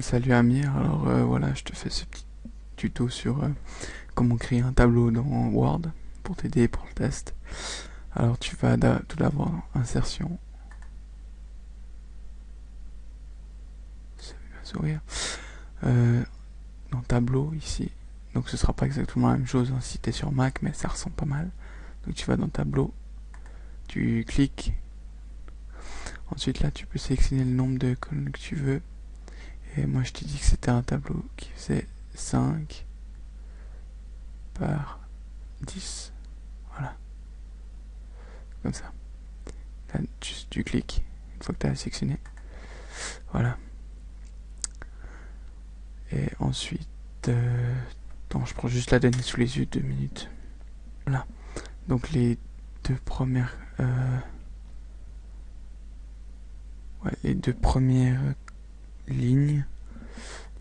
Salut Amir, alors voilà, je te fais ce petit tuto sur comment créer un tableau dans Word pour t'aider pour le test. Alors tu vas tout d'abord dans insertion, ça va sourire, dans tableau ici. Donc ce sera pas exactement la même chose hein, si tu es sur Mac, mais ça ressemble pas mal. Donc tu vas dans tableau, tu cliques, ensuite là tu peux sélectionner le nombre de colonnes que tu veux. Et moi je t'ai dit que c'était un tableau qui faisait 5 par 10. Voilà, comme ça. Là, tu cliques, une fois que tu as sélectionné. Voilà. Et ensuite, attends, je prends juste la donnée sous les yeux, 2 minutes. Voilà. Donc les deux premières, les deux premières lignes,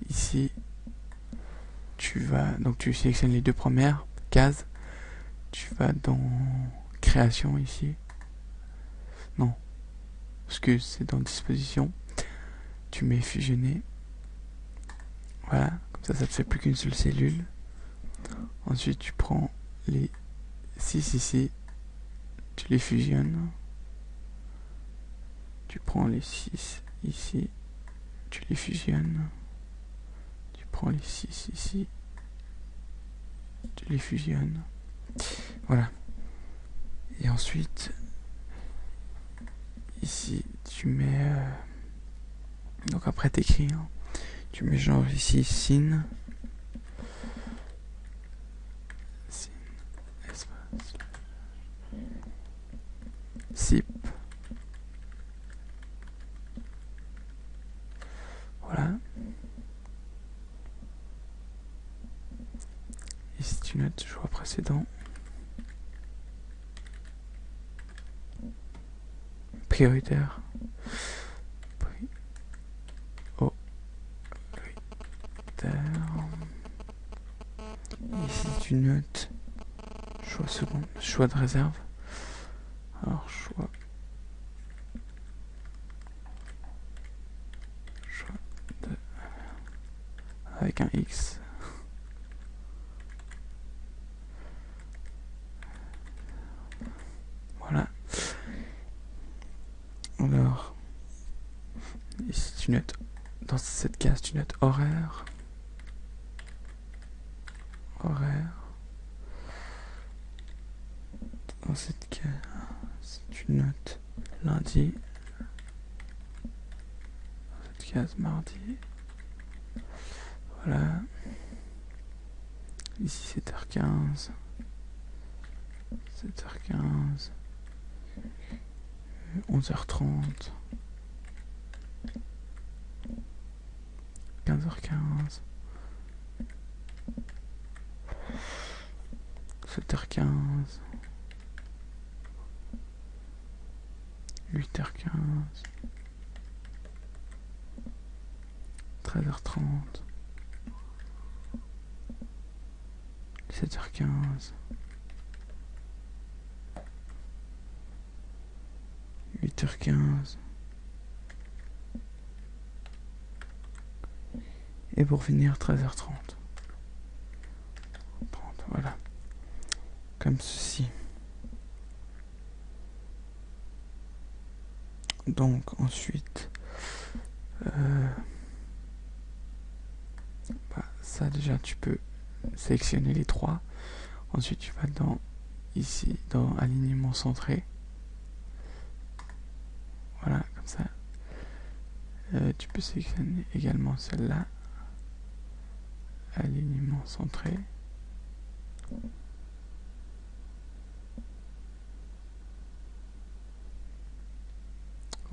ici, donc tu sélectionnes les deux premières cases, tu vas dans création ici. Non, parce que c'est dans disposition. Tu mets fusionner. Voilà, comme ça te fait plus qu'une seule cellule. Ensuite, tu prends les 6 ici, tu les fusionnes. Tu prends les 6 ici, tu les fusionnes. Tu prends les 6 ici, tu les fusionnes. Voilà. Et ensuite, ici, tu mets... donc après, t'écris. Hein, tu mets genre ici, sin. Espace. Zip. Voilà. Ici, tu notes le choix précédent. Prioritaire. Ici, tu notes choix second, choix de réserve. Alors, choix de... avec un X. Voilà. Alors, ici, tu notes, dans cette case, tu notes horaire. Dans cette case, tu notes lundi. Dans cette case, mardi. Voilà. Ici, 7h15. 7h15. 11h30. 15h15. 7h15. 8h15. 13h30. 17h15. 8h15. Et pour finir, 13h30. Voilà. Comme ceci. Donc ensuite, ça déjà tu peux sélectionner les trois. Ensuite tu vas dans ici dans alignement centré. Voilà, comme ça. Tu peux sélectionner également celle-là. Alignement centré.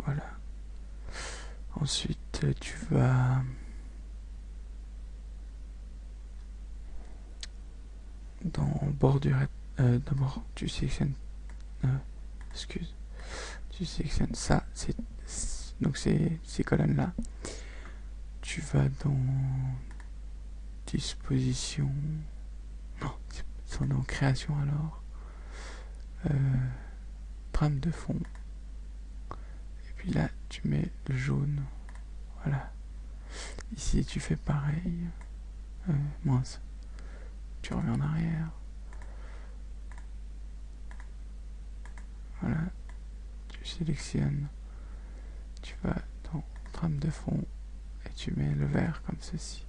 Voilà. Ensuite, tu vas dans bordure. D'abord, tu sélectionnes. Tu sélectionnes ça. Donc ces colonnes là. Tu vas dans disposition. Non, c'est dans création alors. Trame de fond. Et puis là, tu mets le jaune. Voilà. Ici, tu fais pareil. Mince. Tu reviens en arrière. Voilà. Tu sélectionnes. Tu vas dans trame de fond et tu mets le vert comme ceci.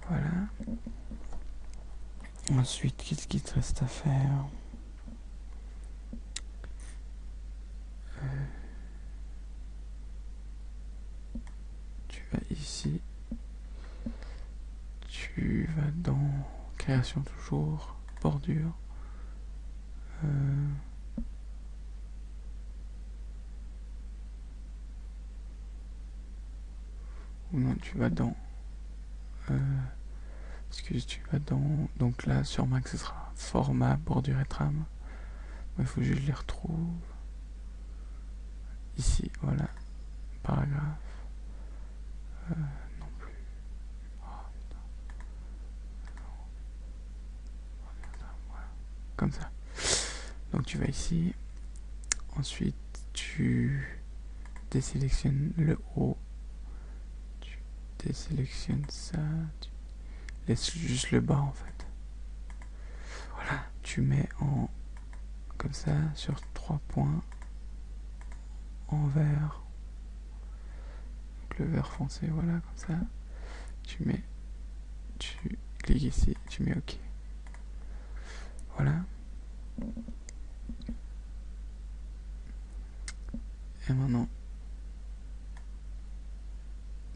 Voilà. Ensuite, qu'est-ce qu'il te reste à faire? Tu vas ici. Tu vas dans création toujours, bordure. Ou non, tu vas dans... excuse, tu vas dans... Donc là, sur Mac, ce sera format, bordure et trame. Il faut juste que je les retrouve. Ici, voilà. Paragraphe. Non plus. Oh, putain. Non. Voilà. Comme ça. Donc tu vas ici. Ensuite, tu désélectionnes le haut. Tu désélectionnes ça. Tu laisses juste le bas en fait. Voilà. Tu mets en... Comme ça, sur 3 points. En vert. Donc le vert foncé, voilà, comme ça. Tu cliques ici, tu mets OK. Voilà. Et maintenant,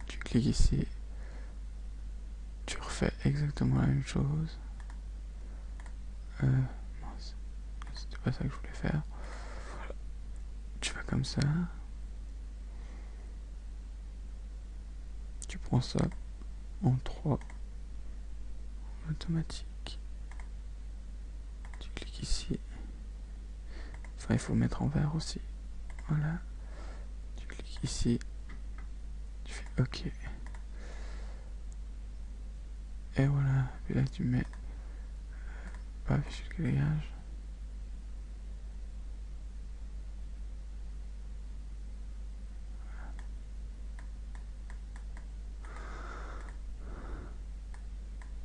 tu cliques ici. Tu refais exactement la même chose. Mince. C'était pas ça que je voulais faire. Voilà. Tu vas comme ça. Tu prends ça en 3 en automatique. Tu cliques ici. Enfin, il faut mettre en vert aussi. Voilà. Tu cliques ici. Tu fais OK. Et voilà. Puis là, tu mets pas afficher le grillage.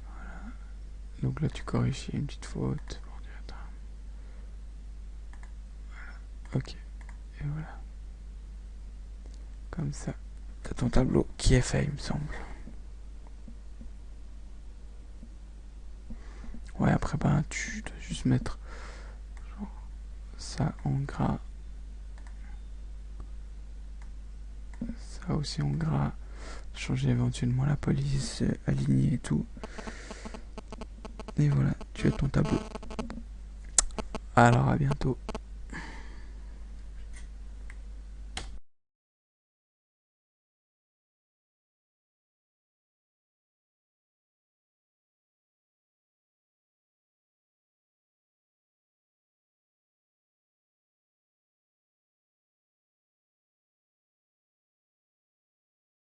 Voilà. Donc là, tu corriges une petite faute. Voilà. OK. Et voilà. Comme ça. T'as ton tableau qui est fait, il me semble. Ouais, après, ben, tu dois juste mettre genre, ça en gras. Ça aussi en gras. Changer éventuellement la police, aligner et tout. Et voilà, tu as ton tableau. Alors, à bientôt.